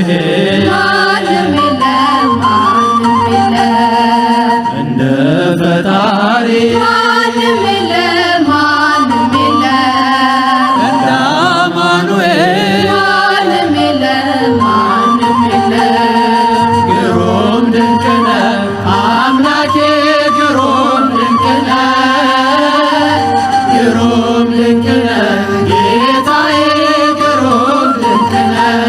እግዚአብሔር ማንም የለም ማንም የለም እንደ ፈጣሪ ማንም የለም ማንም የለም እንደ አማኑኤል ማንም የለም ማንም የለም ግሩም ድንቅ ነህ አምላኬ ግሩም ድንቅ ነህ ግሩም ድንቅ ነህ ጌታዬ ግሩም ድንቅ ነህ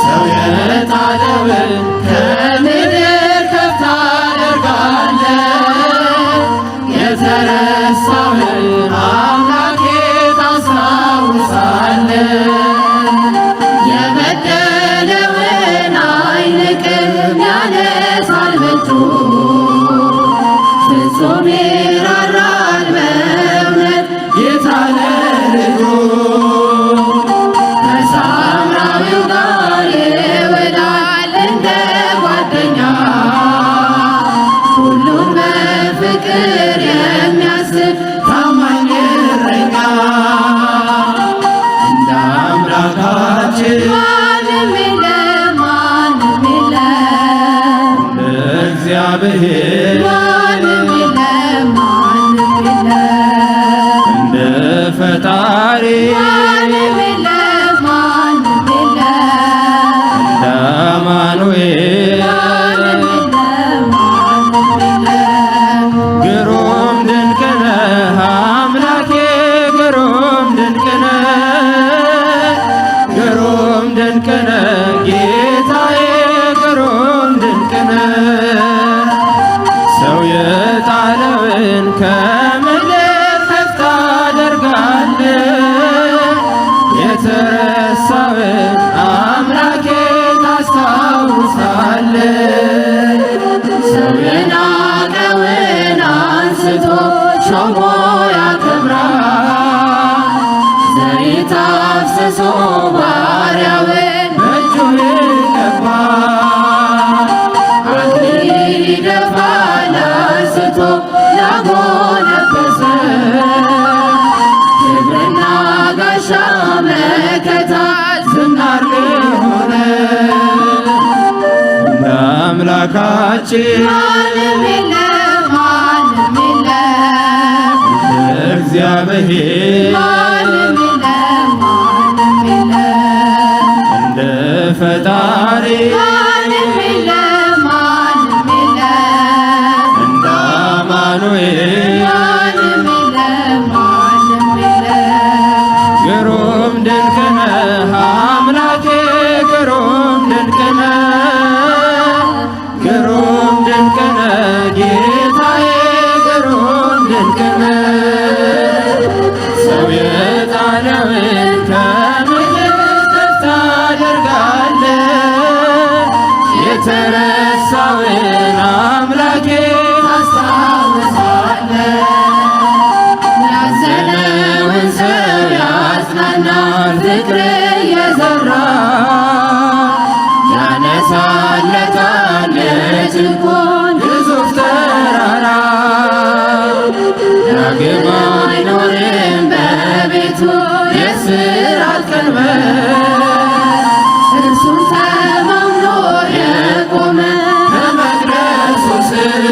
ሰው የጣለውን ከምድር ከፍ ታደርጋለህ የተረሳውን አምላኬ ታስታውሳለህ የበደለውን አይንቅም ያነሳል በእጁ ፍጹም ይራራል በእውነት ጌታ ለልጁ ከሳምራዊው ጋር ይውላል እንደ ጓደኛ ሁሉን በፍቅር የሚያስብ ታማኝ እረኛ እንደ አምላካችን ማንም የለም ማንም የለም እግዚአብሔር ማንም የለም ማንም የለም እንደ ፈጣሪ ማንም የለም ማንም የለም እንደ አማኑኤል ማንም የለም ማንም የለም ግሩም ድንቅ ነህ አምላኬ ግሩም ድንቅ ነህ ግሩም ድንቅ ነህ ጌታዬ ግሩም ድንቅ ነህ ሰው የጣለውን ከምድር ከፍ ታደርጋለህ የተረሳውን አምላኬ ታስታውሳለህ ሰው የናቀውን አንስቶ ሾሞ ያከብራል ዘይት አፍስሶ ባሪያውን በእጁ ይቀባል አክሊል ይደፋል አንስቶ ላጎነበሰ ክብርና ጋሻ መከታ ዝናር ለሆነ እንደ አምላካችን ማንም የለም ማንም የለም እግዚአብሔር ማንም የለም ማንም የለም እንደ ፈጣሪ ማንም የለም ማንም የለም እንደ አማኑኤል ማንም የለም ማንም የለም ግሩም ድንቅ ነህ አምላኬ ግሩም ድንቅ ነህ ግሩም ድንቅ ነህ ጌታዬ ግሩም ድንቅ ነህ ሰው የጣለውን ከምድር ከፍ ታደርጋለህ የተረሳውን አምላኬ ታስታውሳለህ ያዘነውን ሰው ያጽናናል ፍቅር እየዘራ ያነሳለታል ጭንቁን ግዙፍ ተራራ ዳግም አይኖርም በቤቱ የእስራት ቀንበር እርሱን ተማምኖ የቆመ በመቅደሱ ስር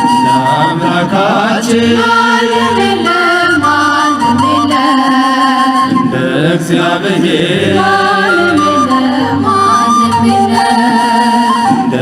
እንደ አምላካችን ማንም የለም ማንም የለም እንደ እግዚአብሔር ማንም የለም ማንም የለም እንደ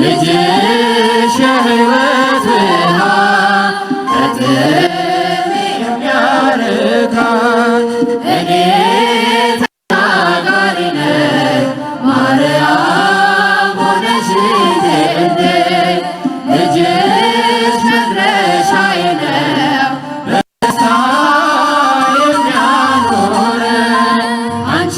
ልጅሽ የሕይወት ብርሃን ከጥሜ የሚያረካኝ እኔ ተናጋሪ ነኝ ማርያም ሆነሽልኝ ልጅሽ መድረሻዬ ነው በደስታ የሚያኖረኝ አንቺ